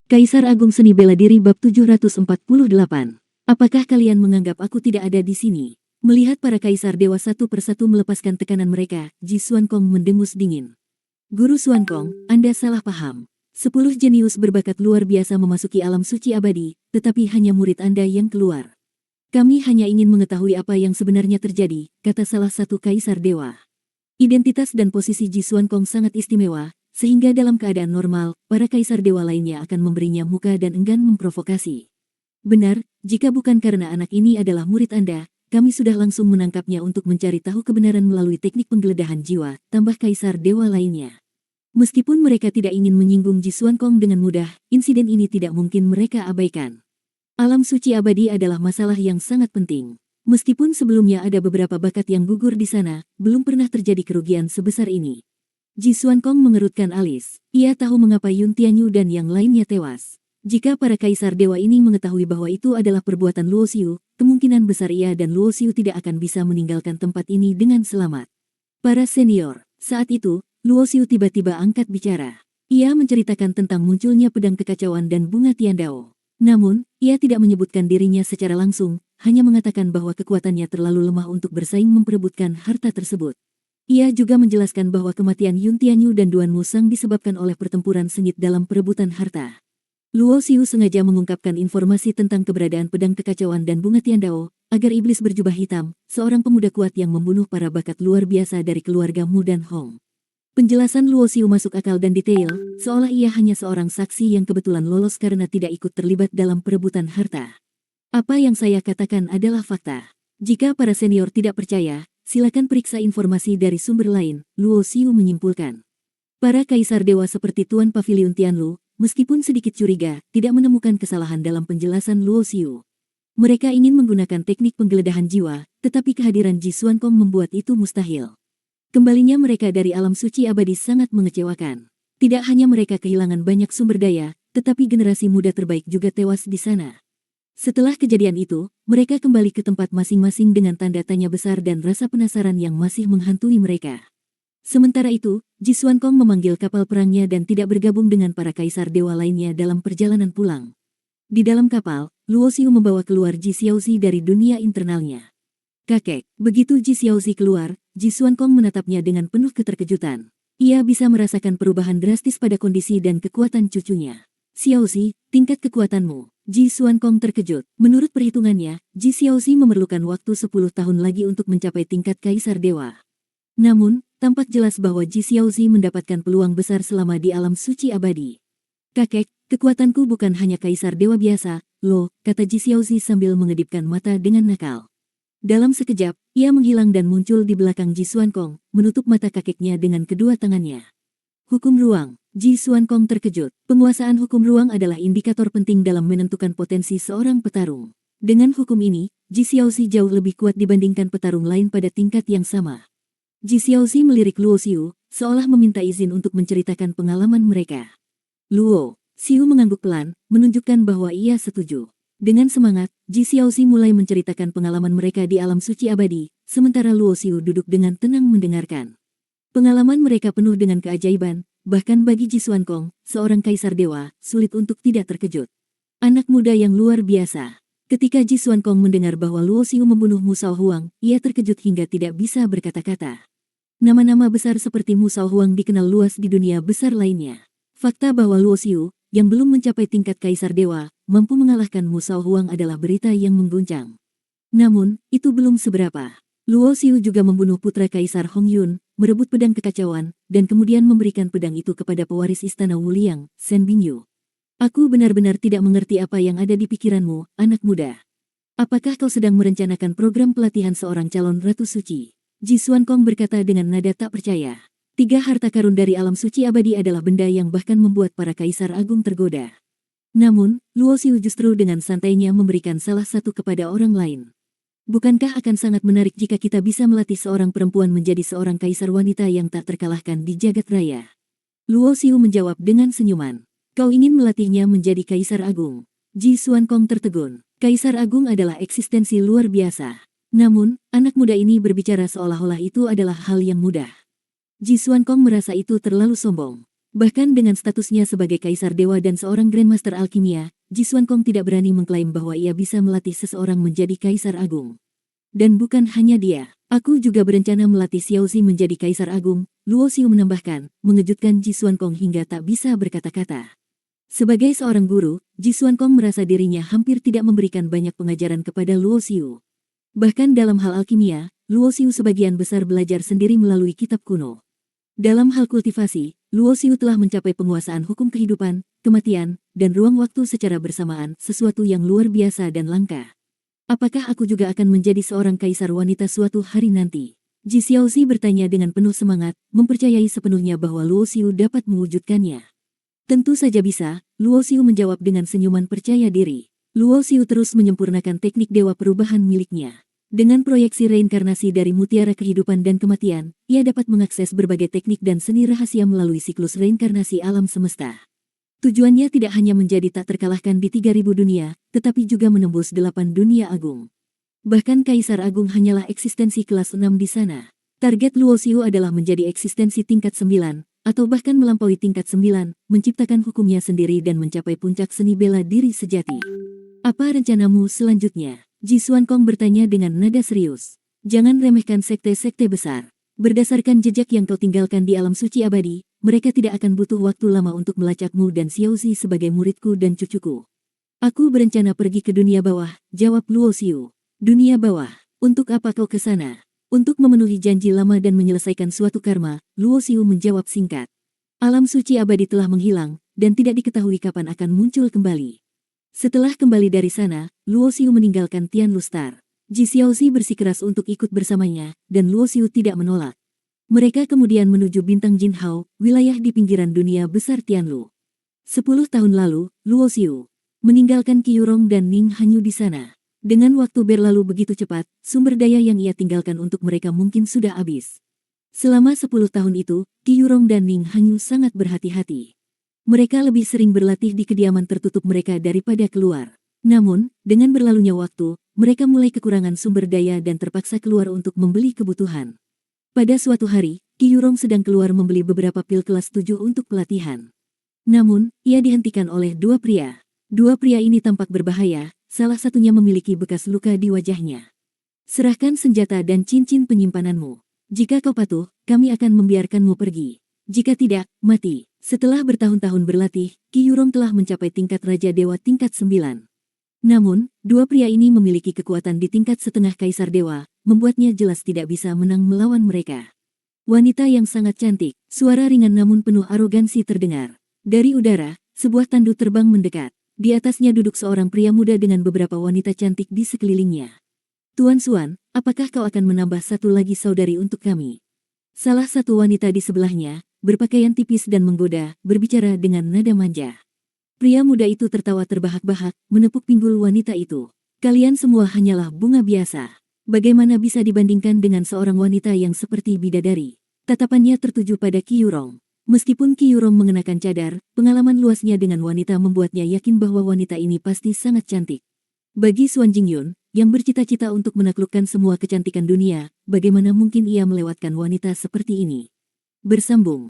Kaisar Agung Seni Bela Diri Bab 748. Apakah kalian menganggap aku tidak ada di sini? Melihat para kaisar dewa satu persatu melepaskan tekanan mereka, Ji Xuankong mendengus dingin. Guru Xuankong, Anda salah paham. 10 jenius berbakat luar biasa memasuki alam suci abadi, tetapi hanya murid Anda yang keluar. Kami hanya ingin mengetahui apa yang sebenarnya terjadi, kata salah satu kaisar dewa. Identitas dan posisi Ji Xuankong sangat istimewa, sehingga dalam keadaan normal, para kaisar dewa lainnya akan memberinya muka dan enggan memprovokasi. Benar, jika bukan karena anak ini adalah murid Anda, kami sudah langsung menangkapnya untuk mencari tahu kebenaran melalui teknik penggeledahan jiwa, tambah kaisar dewa lainnya. Meskipun mereka tidak ingin menyinggung Ji Xuankong dengan mudah, insiden ini tidak mungkin mereka abaikan. Alam suci abadi adalah masalah yang sangat penting. Meskipun sebelumnya ada beberapa bakat yang gugur di sana, belum pernah terjadi kerugian sebesar ini. Ji Xuankong mengerutkan alis. Ia tahu mengapa Yun Tianyu dan yang lainnya tewas. Jika para kaisar dewa ini mengetahui bahwa itu adalah perbuatan Luo Xiu, kemungkinan besar ia dan Luo Xiu tidak akan bisa meninggalkan tempat ini dengan selamat. Para senior, saat itu, Luo Xiu tiba-tiba angkat bicara. Ia menceritakan tentang munculnya pedang kekacauan dan bunga Tiandao. Namun, ia tidak menyebutkan dirinya secara langsung, hanya mengatakan bahwa kekuatannya terlalu lemah untuk bersaing memperebutkan harta tersebut. Ia juga menjelaskan bahwa kematian Yun Tianyu dan Duan Musang disebabkan oleh pertempuran sengit dalam perebutan harta. Luo Xiu sengaja mengungkapkan informasi tentang keberadaan pedang kekacauan dan bunga Tiandao, agar iblis berjubah hitam, seorang pemuda kuat yang membunuh para bakat luar biasa dari keluarga Mu dan Hong. Penjelasan Luo Xiu masuk akal dan detail, seolah ia hanya seorang saksi yang kebetulan lolos karena tidak ikut terlibat dalam perebutan harta. Apa yang saya katakan adalah fakta. Jika para senior tidak percaya, silakan periksa informasi dari sumber lain, Luo Xiu menyimpulkan. Para kaisar dewa seperti Tuan Pavilion Tianlu, meskipun sedikit curiga, tidak menemukan kesalahan dalam penjelasan Luo Xiu. Mereka ingin menggunakan teknik penggeledahan jiwa, tetapi kehadiran Ji Xuankong membuat itu mustahil. Kembalinya mereka dari alam suci abadi sangat mengecewakan. Tidak hanya mereka kehilangan banyak sumber daya, tetapi generasi muda terbaik juga tewas di sana. Setelah kejadian itu, mereka kembali ke tempat masing-masing dengan tanda tanya besar dan rasa penasaran yang masih menghantui mereka. Sementara itu, Ji Xuankong memanggil kapal perangnya dan tidak bergabung dengan para kaisar dewa lainnya dalam perjalanan pulang. Di dalam kapal, Luo Xiu membawa keluar Ji Xiaozi dari dunia internalnya. Kakek, begitu Ji Xiaozi keluar, Ji Xuankong menatapnya dengan penuh keterkejutan. Ia bisa merasakan perubahan drastis pada kondisi dan kekuatan cucunya. Xiaozi, tingkat kekuatanmu. Ji Xuankong terkejut. Menurut perhitungannya, Ji Xiaozi memerlukan waktu 10 tahun lagi untuk mencapai tingkat kaisar dewa. Namun, tampak jelas bahwa Ji Xiaozi mendapatkan peluang besar selama di alam suci abadi. Kakek, kekuatanku bukan hanya kaisar dewa biasa, loh, kata Ji Xiaozi sambil mengedipkan mata dengan nakal. Dalam sekejap, ia menghilang dan muncul di belakang Ji Xuankong, menutup mata kakeknya dengan kedua tangannya. Hukum ruang. Ji Xuankong terkejut. Penguasaan hukum ruang adalah indikator penting dalam menentukan potensi seorang petarung. Dengan hukum ini, Ji Xiaozi jauh lebih kuat dibandingkan petarung lain pada tingkat yang sama. Ji Xiaozi melirik Luo Xiu, seolah meminta izin untuk menceritakan pengalaman mereka. Luo Xiu mengangguk pelan, menunjukkan bahwa ia setuju. Dengan semangat, Ji Xiaozi mulai menceritakan pengalaman mereka di alam suci abadi, sementara Luo Xiu duduk dengan tenang mendengarkan. Pengalaman mereka penuh dengan keajaiban, bahkan bagi Ji Xuankong, seorang kaisar dewa, sulit untuk tidak terkejut. Anak muda yang luar biasa. Ketika Ji Xuankong mendengar bahwa Luo Xiu membunuh Mu Shaohuang, ia terkejut hingga tidak bisa berkata-kata. Nama-nama besar seperti Mu Shaohuang dikenal luas di dunia besar lainnya. Fakta bahwa Luo Xiu, yang belum mencapai tingkat kaisar dewa, mampu mengalahkan Mu Shaohuang adalah berita yang mengguncang. Namun, itu belum seberapa. Luo Xiu juga membunuh putra kaisar Hong Yun, merebut pedang kekacauan, dan kemudian memberikan pedang itu kepada pewaris istana Wuliang, Shen Bingyu. Aku benar-benar tidak mengerti apa yang ada di pikiranmu, anak muda. Apakah kau sedang merencanakan program pelatihan seorang calon ratu suci? Ji Xuankong berkata dengan nada tak percaya. 3 harta karun dari alam suci abadi adalah benda yang bahkan membuat para kaisar agung tergoda. Namun, Luo Xiu justru dengan santainya memberikan salah satu kepada orang lain. Bukankah akan sangat menarik jika kita bisa melatih seorang perempuan menjadi seorang kaisar wanita yang tak terkalahkan di jagat raya? Luo Xiu menjawab dengan senyuman. Kau ingin melatihnya menjadi kaisar agung? Ji Xuankong tertegun. Kaisar agung adalah eksistensi luar biasa. Namun, anak muda ini berbicara seolah-olah itu adalah hal yang mudah. Ji Xuankong merasa itu terlalu sombong. Bahkan dengan statusnya sebagai Kaisar Dewa dan seorang Grandmaster Alkimia, Ji Xuankong tidak berani mengklaim bahwa ia bisa melatih seseorang menjadi Kaisar Agung. Dan bukan hanya dia, aku juga berencana melatih Xiaozi menjadi Kaisar Agung, Luo Xiu menambahkan, mengejutkan Ji Xuankong hingga tak bisa berkata-kata. Sebagai seorang guru, Ji Xuankong merasa dirinya hampir tidak memberikan banyak pengajaran kepada Luo Xiu. Bahkan dalam hal alkimia, Luo Xiu sebagian besar belajar sendiri melalui kitab kuno. Dalam hal kultivasi, Luo Xiu telah mencapai penguasaan hukum kehidupan, kematian, dan ruang waktu secara bersamaan, sesuatu yang luar biasa dan langka. Apakah aku juga akan menjadi seorang kaisar wanita suatu hari nanti? Ji Xiaozi bertanya dengan penuh semangat, mempercayai sepenuhnya bahwa Luo Xiu dapat mewujudkannya. Tentu saja bisa, Luo Xiu menjawab dengan senyuman percaya diri. Luo Xiu terus menyempurnakan teknik dewa perubahan miliknya. Dengan proyeksi reinkarnasi dari mutiara kehidupan dan kematian, ia dapat mengakses berbagai teknik dan seni rahasia melalui siklus reinkarnasi alam semesta. Tujuannya tidak hanya menjadi tak terkalahkan di 3000 dunia, tetapi juga menembus 8 dunia agung. Bahkan Kaisar Agung hanyalah eksistensi kelas 6 di sana. Target Luo Xiu adalah menjadi eksistensi tingkat 9, atau bahkan melampaui tingkat 9, menciptakan hukumnya sendiri dan mencapai puncak seni bela diri sejati. Apa rencanamu selanjutnya? Ji Xuankong bertanya dengan nada serius. Jangan remehkan sekte-sekte besar. Berdasarkan jejak yang kau tinggalkan di alam suci abadi, mereka tidak akan butuh waktu lama untuk melacakmu dan Xiaozi sebagai muridku dan cucuku. Aku berencana pergi ke dunia bawah, jawab Luo Xiu. Dunia bawah, untuk apa kau ke sana? Untuk memenuhi janji lama dan menyelesaikan suatu karma, Luo Xiu menjawab singkat. Alam suci abadi telah menghilang, dan tidak diketahui kapan akan muncul kembali. Setelah kembali dari sana, Luo Xiu meninggalkan Tianlu Star. Ji Xiaozi bersikeras untuk ikut bersamanya, dan Luo Xiu tidak menolak. Mereka kemudian menuju bintang Jinhao, wilayah di pinggiran dunia besar Tianlu. 10 tahun lalu, Luo Xiu meninggalkan Qiyurong dan Ning Hanyu di sana. Dengan waktu berlalu begitu cepat, sumber daya yang ia tinggalkan untuk mereka mungkin sudah habis. Selama 10 tahun itu, Qiyurong dan Ning Hanyu sangat berhati-hati. Mereka lebih sering berlatih di kediaman tertutup mereka daripada keluar. Namun, dengan berlalunya waktu, mereka mulai kekurangan sumber daya dan terpaksa keluar untuk membeli kebutuhan. Pada suatu hari, Qiyurong sedang keluar membeli beberapa pil kelas 7 untuk pelatihan. Namun, ia dihentikan oleh dua pria. Dua pria ini tampak berbahaya, salah satunya memiliki bekas luka di wajahnya. Serahkan senjata dan cincin penyimpananmu. Jika kau patuh, kami akan membiarkanmu pergi. Jika tidak, mati. Setelah bertahun-tahun berlatih, Qiyurong telah mencapai tingkat Raja Dewa tingkat 9. Namun, dua pria ini memiliki kekuatan di tingkat setengah Kaisar Dewa, membuatnya jelas tidak bisa menang melawan mereka. Wanita yang sangat cantik, suara ringan namun penuh arogansi terdengar. Dari udara, sebuah tandu terbang mendekat. Di atasnya duduk seorang pria muda dengan beberapa wanita cantik di sekelilingnya. Tuan Xuan, apakah kau akan menambah satu lagi saudari untuk kami? Salah satu wanita di sebelahnya, berpakaian tipis dan menggoda, berbicara dengan nada manja. Pria muda itu tertawa terbahak-bahak, menepuk pinggul wanita itu. Kalian semua hanyalah bunga biasa. Bagaimana bisa dibandingkan dengan seorang wanita yang seperti bidadari? Tatapannya tertuju pada Qiyurong. Meskipun Qiyurong mengenakan cadar, pengalaman luasnya dengan wanita membuatnya yakin bahwa wanita ini pasti sangat cantik. Bagi Xuan Jingyun, yang bercita-cita untuk menaklukkan semua kecantikan dunia, bagaimana mungkin ia melewatkan wanita seperti ini? Bersambung.